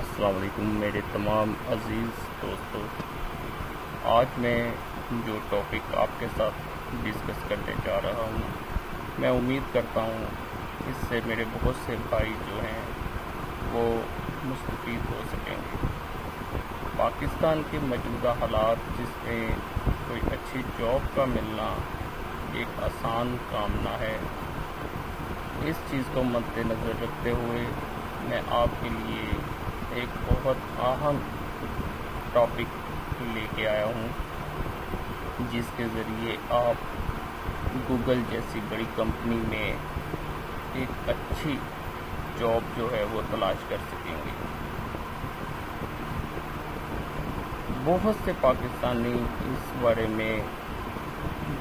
السلام علیکم میرے تمام عزیز دوستوں. آج میں جو ٹاپک آپ کے ساتھ ڈسکس کرنے جا رہا ہوں، میں امید کرتا ہوں اس سے میرے بہت سے بھائی جو ہیں وہ مستفید ہو سکیں گے. پاکستان کے موجودہ حالات جس میں کوئی اچھی جاب کا ملنا ایک آسان کام نہ ہے، اس چیز کو مد نظر رکھتے ہوئے میں آپ کے لیے ایک بہت اہم ٹاپک لے کے آیا ہوں، جس کے ذریعے آپ گوگل جیسی بڑی کمپنی میں ایک اچھی جاب جو ہے وہ تلاش کر سکیں گے. بہت سے پاکستانی اس بارے میں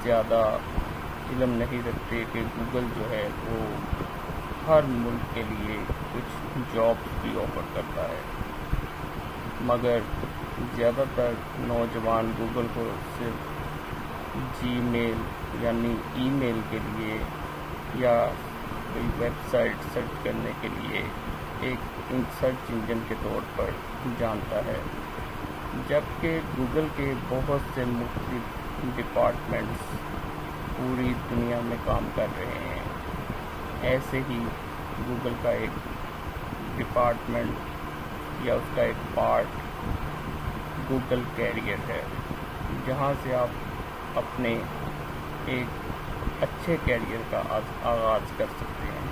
زیادہ علم نہیں رکھتے کہ گوگل جو ہے وہ ہر ملک کے لیے کچھ جابس بھی آفر کرتا ہے، مگر زیادہ تر نوجوان گوگل کو صرف جی میل یعنی ای میل کے لیے یا کوئی ویب سائٹ سرچ کرنے کے لیے ایک سرچ انجن کے طور پر جانتا ہے، جبکہ گوگل کے بہت سے مختلف ڈپارٹمنٹس پوری دنیا میں کام کر رہے ہیں. ایسے ہی گوگل کا ایک ڈپارٹمنٹ یا اس کا ایک پارٹ گوگل کیریئر ہے، جہاں سے آپ اپنے ایک اچھے کیریئر کا آغاز کر سکتے ہیں.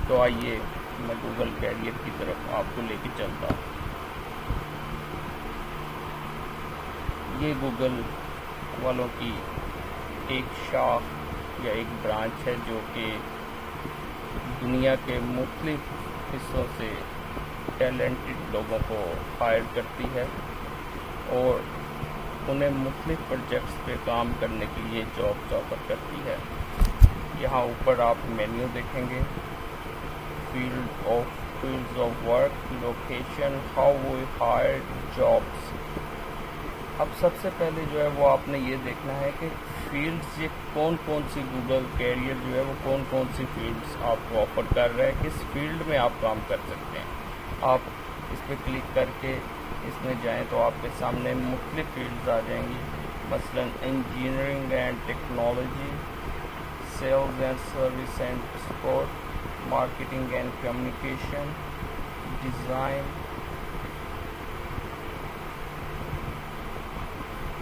تو آئیے میں گوگل کیریئر کی طرف آپ کو لے کے چلتا ہوں. یہ گوگل والوں کی ایک شاخ یا ایک برانچ ہے جو کہ دنیا کے مختلف حصوں سے ٹیلنٹڈ لوگوں کو ہائر کرتی ہے اور انہیں مختلف پروجیکٹس پہ کام کرنے کے لیے جابس آفر کرتی ہے. یہاں اوپر آپ مینیو دیکھیں گے، fields of work, location, how we hire jobs. اب سب سے پہلے جو ہے وہ آپ نے یہ دیکھنا ہے کہ فیلڈز یہ کون کون سی گوگل کیریئر جو ہے وہ کون کون سی فیلڈز آپ کو آفر کر رہا ہے، کس فیلڈ میں آپ کام کر سکتے ہیں. آپ اس پہ کلک کر کے اس میں جائیں تو آپ کے سامنے مختلف فیلڈز آ جائیں گی، مثلا engineering and technology, sales and service and support, marketing and communication, design.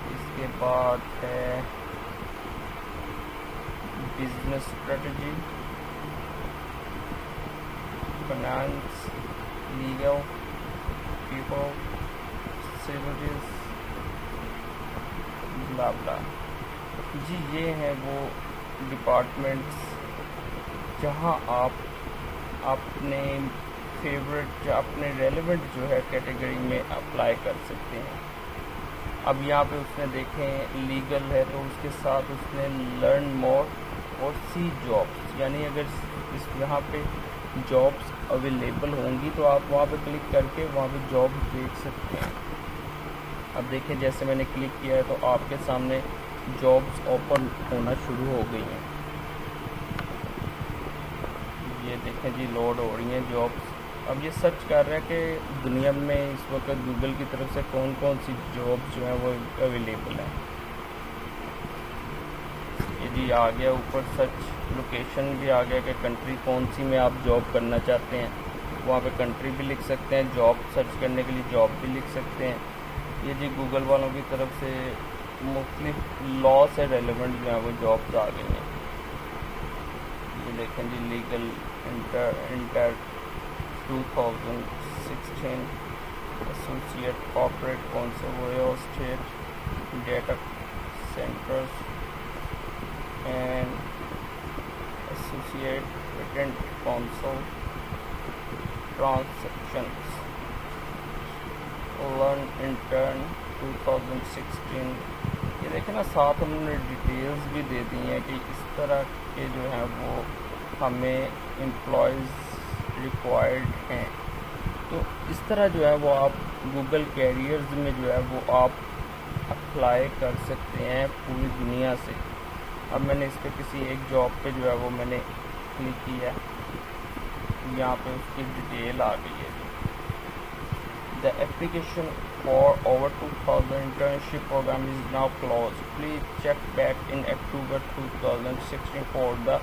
اس کے بعد ہے business strategy, finance, legal, people, facilities, blah blah. جی یہ ہیں وہ ڈپارٹمنٹس جہاں آپ اپنے فیوریٹ یا اپنے ریلیونٹ جو ہے کیٹیگری میں اپلائی کر سکتے ہیں. اب یہاں پہ اس نے دیکھیں لیگل ہے تو اس کے ساتھ اس نے لرن مور اور سی جابس، یعنی اگر اس یہاں پہ جابس اویلیبل ہوں گی تو آپ وہاں پہ کلک کر کے وہاں پہ جاب دیکھ سکتے ہیں. اب دیکھیں جیسے میں نے کلک کیا ہے تو آپ کے سامنے جابس اوپن ہونا شروع ہو گئی ہیں. یہ دیکھیں جی لوڈ ہو رہی ہیں جابس. اب یہ سرچ کر رہا ہے کہ دنیا میں اس وقت گوگل کی طرف سے کون کون سی جابس جو ہیں وہ اویلیبل ہیں. یہ جی آ گیا اوپر سرچ لوکیشن بھی آ گیا کہ کنٹری کون سی میں آپ جاب کرنا چاہتے ہیں، وہاں پہ کنٹری بھی لکھ سکتے ہیں، جاب سرچ کرنے کے لیے جاب بھی لکھ سکتے ہیں. یہ جی گوگل والوں کی طرف سے مختلف لا سے ریلیونٹ جو ہیں وہ جابس آ گئی ہیں. یہ دیکھیں جی legal intern 2016 associate corporate counsel real estate data centres and associate patent counsel transactions learn intern 2016. یہ دیکھیں نا ساتھ انہوں نے ڈیٹیلز بھی دے دی ہیں کہ اس طرح کے جو ہیں وہ ہمیں امپلائیز ریکوائرڈ ہیں. تو اس طرح جو ہے وہ آپ گوگل کیریئرز میں جو ہے وہ آپ اپلائی کر سکتے ہیں پوری دنیا سے. اب میں نے اس پہ کسی ایک جاب پہ جو ہے وہ میں نے کلک کیا، یہاں پہ اس کی ڈیٹیل آ گئی ہے. The application for over 2000 internship program is now closed. Please check back in October 2016 for the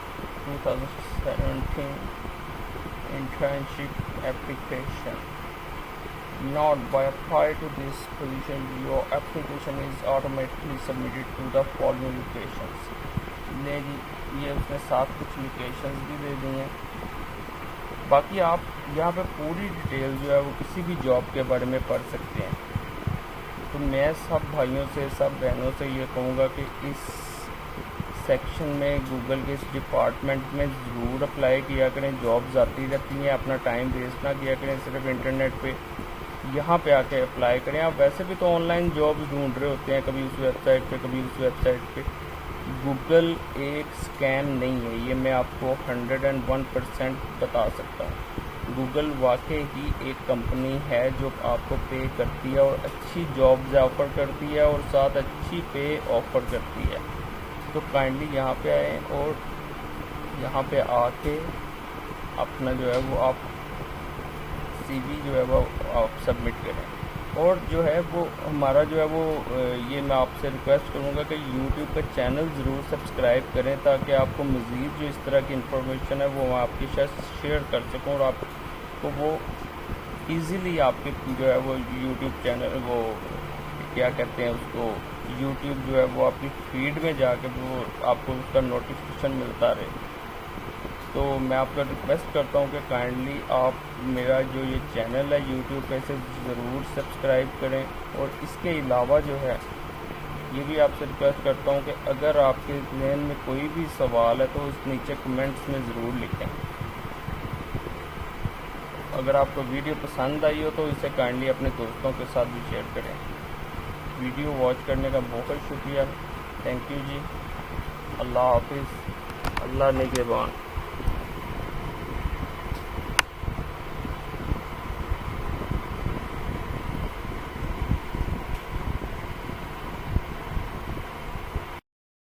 2017 internship application. Note: by applying to this position, your application is automatically submitted to the following locations. یہ اس نے 7 کچھ locations بھی دے دی ہیں. باقی آپ یہاں پہ پوری ڈیٹیل جو ہے وہ کسی بھی جاب کے بارے میں پڑھ سکتے ہیں. تو میں سب بھائیوں سے سب بہنوں سے یہ کہوں گا کہ اس سیکشن میں گوگل کے اس ڈپارٹمنٹ میں ضرور اپلائی کیا کریں. جابز آتی رہتی ہیں, اپنا ٹائم ویسٹ نہ کیا کریں صرف انٹرنیٹ پہ. یہاں پہ آ کے اپلائی کریں. آپ ویسے بھی تو آن لائن جابز ڈھونڈ رہے ہوتے ہیں, کبھی اس ویب سائٹ پہ کبھی اس ویب سائٹ پہ. گوگل ایک اسکیم نہیں ہے, یہ میں آپ کو 101% بتا سکتا ہوں. گوگل واقعی ہی ایک کمپنی ہے جو آپ کو پے کرتی ہے اور اچھی جابز آفر کرتی ہے اور ساتھ اچھی پے آفر کرتی ہے. تو کائنڈلی یہاں پہ آئیں اور یہاں پہ آ کے اپنا جو ہے وہ آپ سی وی جو ہے وہ آپ سبمٹ کریں. اور جو ہے وہ ہمارا جو ہے وہ یہ میں آپ سے ریکویسٹ کروں گا کہ یوٹیوب کا چینل ضرور سبسکرائب کریں تاکہ آپ کو مزید جو اس طرح کی انفارمیشن ہے وہ میں آپ کے ساتھ شیئر کر سکوں اور آپ کو وہ ایزیلی آپ کے جو ہے وہ یوٹیوب چینل وہ کیا کہتے ہیں اس کو یوٹیوب جو ہے وہ آپ کی فیڈ میں جا کے وہ آپ کو اس کا نوٹیفیکیشن ملتا رہے. تو میں آپ کا ریکویسٹ کرتا ہوں کہ کائنڈلی آپ میرا جو یہ چینل ہے یوٹیوب پہ سے ضرور سبسکرائب کریں. اور اس کے علاوہ جو ہے یہ بھی آپ سے ریکویسٹ کرتا ہوں کہ اگر آپ کے ذہن میں کوئی بھی سوال ہے تو اس نیچے کمنٹس میں ضرور لکھیں. اگر آپ کو ویڈیو پسند آئی ہو تو اسے کائنڈلی اپنے دوستوں کے ساتھ بھی شیئر کریں. ویڈیو واچ کرنے کا بہت شکریہ. تھینک یو جی. اللہ حافظ. اللہ نگہبان.